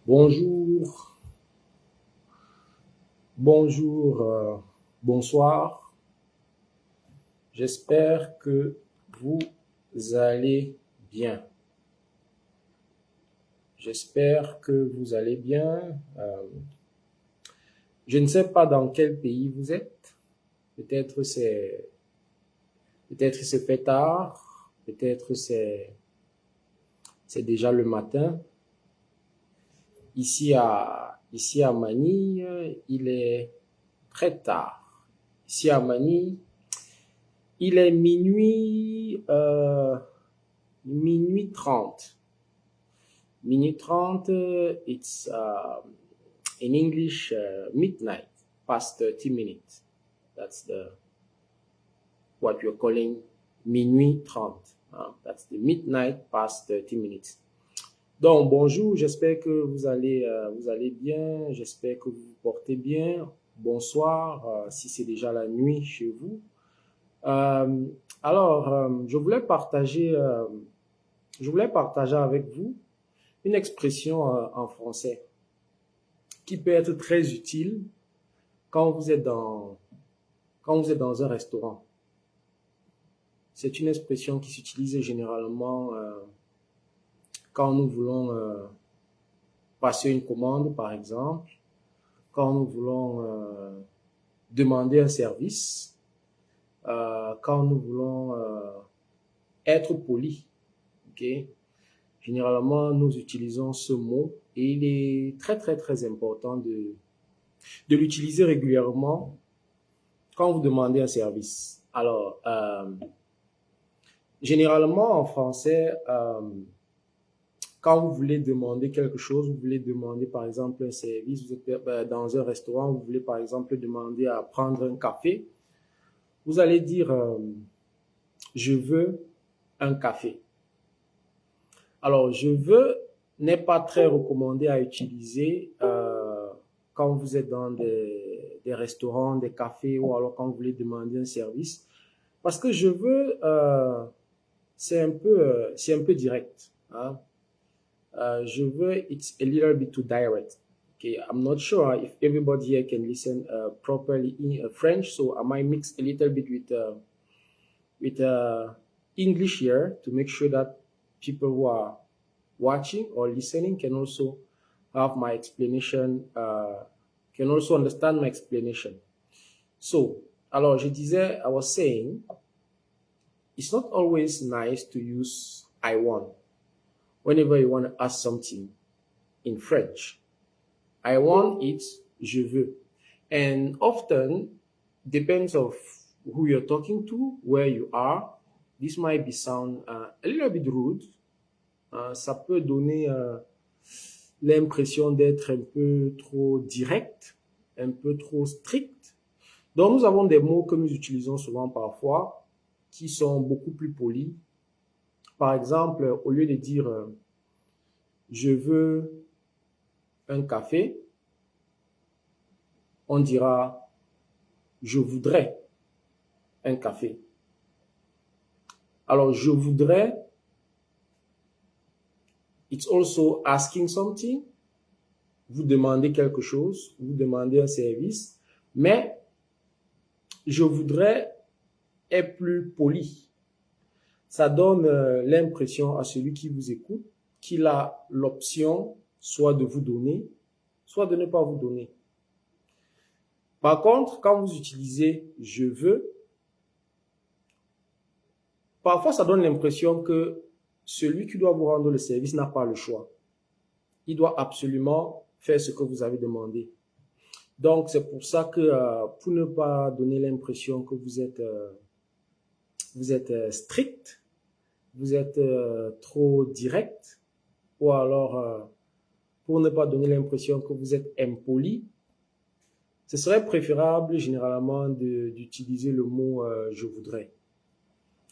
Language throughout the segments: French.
Bonjour, bonjour, bonsoir. J'espère que vous allez bien. J'espère que vous allez bien. Je ne sais pas dans quel pays vous êtes. Peut-être c'est, peut-être c'est fait tard. Peut-être c'est déjà le matin. Ici à Manille, il est très tard. Ici à Manille, il est minuit 30. Minuit 30, it's in English midnight, past 30 minutes. That's the what you're calling minuit 30. That's the midnight past 30 minutes. Donc, bonjour, j'espère que vous allez bien, j'espère que vous vous portez bien. Bonsoir, si c'est déjà la nuit chez vous. Euh, je voulais partager avec vous une expression en français qui peut être très utile quand vous êtes quand vous êtes dans un restaurant. C'est une expression qui s'utilise généralement quand nous voulons passer une commande, par exemple, quand nous voulons demander un service, quand nous voulons être poli. Okay? Généralement, nous utilisons ce mot et il est très, très, très important de l'utiliser régulièrement quand vous demandez un service. Alors, généralement, en français, quand vous voulez demander quelque chose, vous voulez demander par exemple un service, vous êtes dans un restaurant, vous voulez par exemple demander à prendre un café, vous allez dire je veux un café. Alors, je veux n'est pas très recommandé à utiliser quand vous êtes dans des restaurants, des cafés ou alors quand vous voulez demander un service. Parce que je veux, c'est un peu direct. Hein? Je veux, it's a little bit too direct. Okay, I'm not sure if everybody here can listen properly in French, so I might mix a little bit with English here to make sure that people who are watching or listening can also have my explanation, can also understand my explanation. So, alors je disais, I was saying, it's not always nice to use I want whenever you want to ask something in French. I want it, je veux. And often, depends of who you're talking to, where you are, this might be sound a little bit rude. Ça peut donner l'impression d'être un peu trop direct, un peu trop strict. Donc, nous avons des mots que nous utilisons souvent parfois qui sont beaucoup plus polis. Par exemple, au lieu de dire je veux un café, on dira je voudrais un café. Alors, je voudrais, it's also asking something. Vous demandez quelque chose, vous demandez un service, mais je voudrais est plus poli. Ça donne l'impression à celui qui vous écoute qu'il a l'option soit de vous donner, soit de ne pas vous donner. Par contre, quand vous utilisez « je veux », parfois ça donne l'impression que celui qui doit vous rendre le service n'a pas le choix. Il doit absolument faire ce que vous avez demandé. Donc, c'est pour ça que pour ne pas donner l'impression que vous êtes strict, vous êtes trop direct, ou alors pour ne pas donner l'impression que vous êtes impoli, ce serait préférable généralement d'utiliser le mot je voudrais.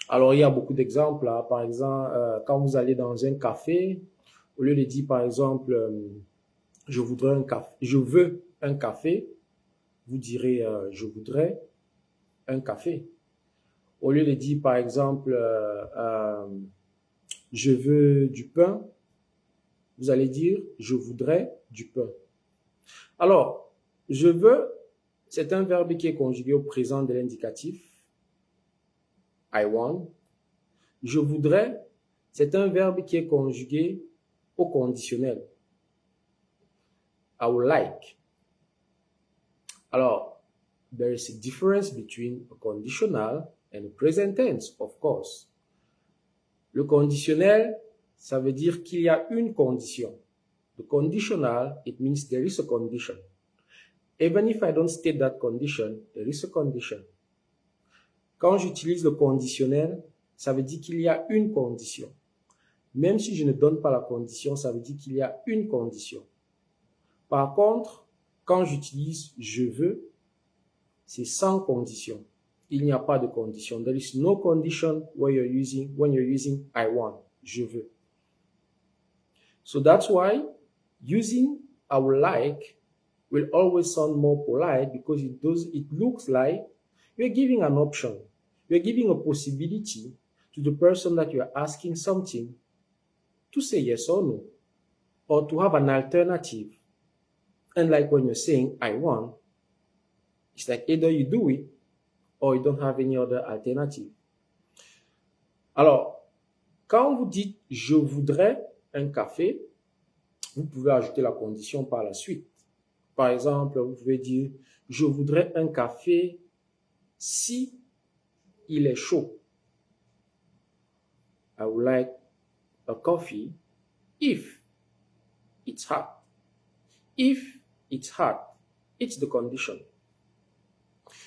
Alors, il y a beaucoup d'exemples. Hein. Par exemple, quand vous allez dans un café, au lieu de dire par exemple je voudrais un café, je veux un café, vous direz je voudrais un café. Au lieu de dire par exemple je veux du pain, vous allez dire je voudrais du pain. Alors, je veux, c'est un verbe qui est conjugué au présent de l'indicatif. I want. Je voudrais, c'est un verbe qui est conjugué au conditionnel. I would like. Alors, there is a difference between a conditional and a present tense, of course. Le conditionnel, ça veut dire qu'il y a une condition. The conditional, it means there is a condition. Even if I don't state that condition, there is a condition. Quand j'utilise le conditionnel, ça veut dire qu'il y a une condition. Même si je ne donne pas la condition, ça veut dire qu'il y a une condition. Par contre, quand j'utilise je veux, c'est sans condition. Il n'y a pas de condition. There is no condition when you're using I want, je veux. So that's why using I would like will always sound more polite because it looks like you're giving an option. You're giving a possibility to the person that you're asking something to say yes or no, or to have an alternative. And like when you're saying I want, it's like either you do it or you don't have any other alternative. Alors, quand vous dites je voudrais un café, vous pouvez ajouter la condition par la suite. Par exemple, vous pouvez dire je voudrais un café si il est chaud. I would like a coffee if it's hot. If it's hot, it's the condition.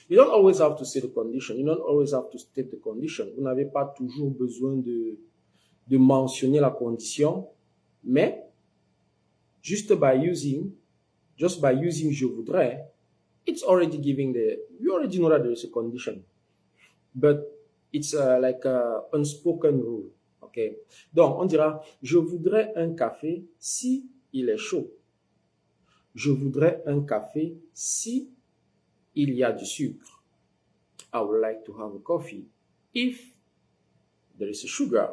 You don't always have to say the condition. You don't always have to state the condition. Vous n'avez pas toujours besoin de mentionner la condition, mais just by using je voudrais, it's already giving you already know that there is a condition. But it's like a unspoken rule. Okay. Donc, on dira, je voudrais un café si il est chaud. Je voudrais un café si il y a du sucre. I would like to have a coffee if there is a sugar.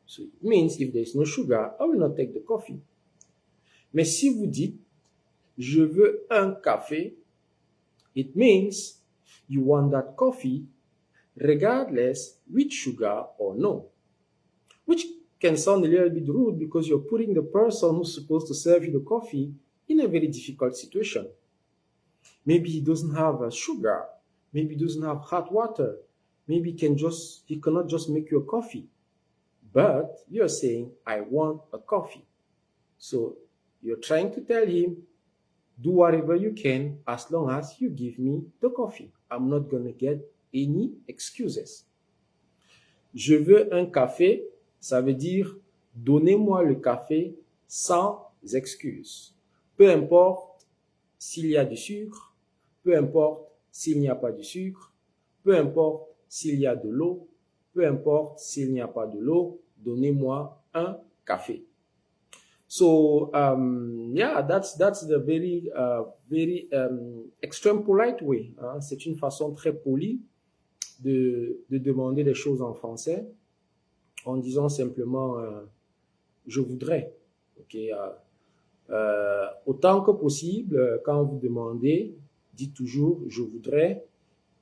So it means if there is no sugar, I will not take the coffee. Mais si vous dites, je veux un café, it means you want that coffee regardless with sugar or no. Which can sound a little bit rude because you're putting the person who's supposed to serve you the coffee in a very difficult situation. Maybe he doesn't have sugar. Maybe he doesn't have hot water. Maybe he cannot just make you a coffee. But you're saying, I want a coffee. So you're trying to tell him, do whatever you can as long as you give me the coffee. I'm not going to get any excuses. Je veux un café, ça veut dire donnez-moi le café sans excuses. Peu importe s'il y a du sucre, peu importe s'il n'y a pas de sucre, peu importe s'il y a de l'eau, peu importe s'il n'y a pas de l'eau, donnez-moi un café. So, yeah, that's the very extreme polite way. Hein? C'est une façon très polie de demander des choses en français en disant simplement je voudrais. Okay? Autant que possible, quand vous demandez, dites toujours je voudrais,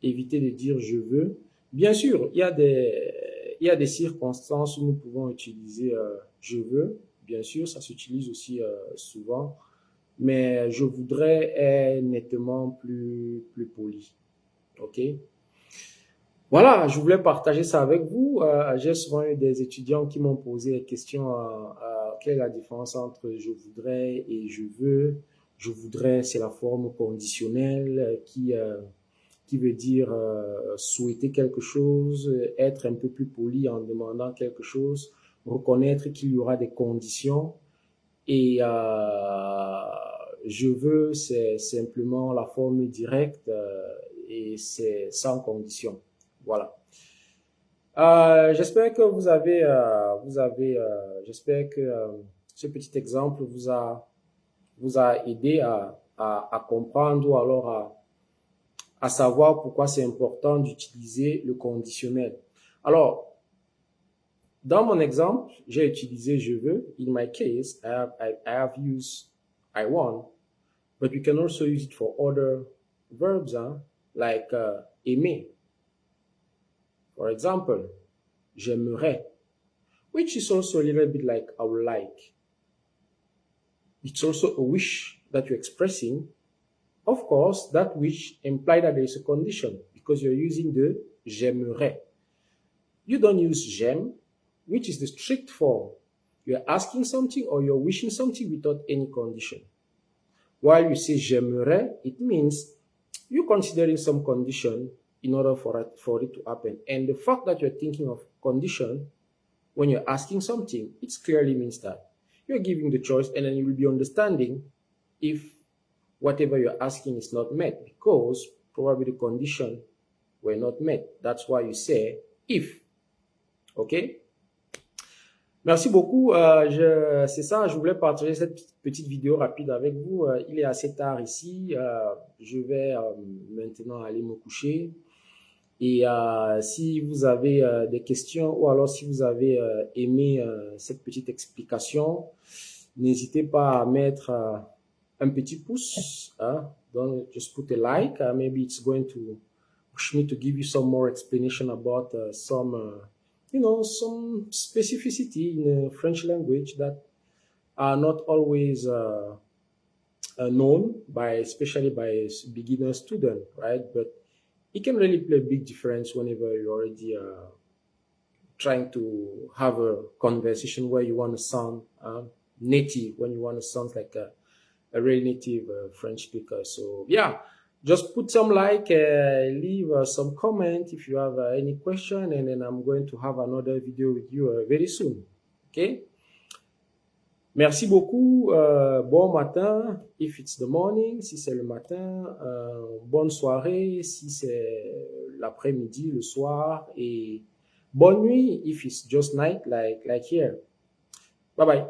évitez de dire je veux. Bien sûr, il y a des circonstances où nous pouvons utiliser je veux. Bien sûr, ça s'utilise aussi souvent, mais je voudrais est nettement plus poli. Ok? Voilà, je voulais partager ça avec vous. J'ai souvent eu des étudiants qui m'ont posé des questions. Quelle est la différence entre je voudrais et je veux? Je voudrais, c'est la forme conditionnelle qui veut dire souhaiter quelque chose, être un peu plus poli en demandant quelque chose, reconnaître qu'il y aura des conditions. Et je veux, c'est simplement la forme directe et c'est sans condition. Voilà. J'espère que j'espère que ce petit exemple vous a aidé à comprendre ou alors à savoir pourquoi c'est important d'utiliser le conditionnel. Alors, dans mon exemple, j'ai utilisé je veux. In my case, I have used I want. But we can also use it for other verbs, like aimer. For example, j'aimerais, which is also a little bit like I would like. It's also a wish that you're expressing. Of course, that wish implies that there is a condition because you're using the j'aimerais. You don't use j'aime, which is the strict form. You're asking something or you're wishing something without any condition. While you say j'aimerais, it means you're considering some condition in order for it to happen. And the fact that you're thinking of condition when you're asking something, it clearly means that you're giving the choice, and then you will be understanding if whatever you're asking is not met, because probably the condition were not met. That's why you say if. OK? Merci beaucoup. C'est ça, je voulais partager cette petite vidéo rapide avec vous. Il est assez tard ici. Je vais maintenant aller me coucher. Et si vous avez des questions ou alors si vous avez aimé cette petite explication, n'hésitez pas à mettre un petit pouce. Don't just put a like. Maybe it's going to push me to give you some more explanation about some specificity in the French language that are not always known especially by beginner student, right? But it can really play a big difference whenever you're already trying to have a conversation where you want to sound native, when you want to sound like a real native French speaker. So yeah, just put some like, leave some comment if you have any question, and then I'm going to have another video with you very soon. Okay? Merci beaucoup. Bon matin, if it's the morning, si c'est le matin. Bonne soirée, si c'est l'après-midi, le soir. Et bonne nuit, if it's just night, like here. Bye bye.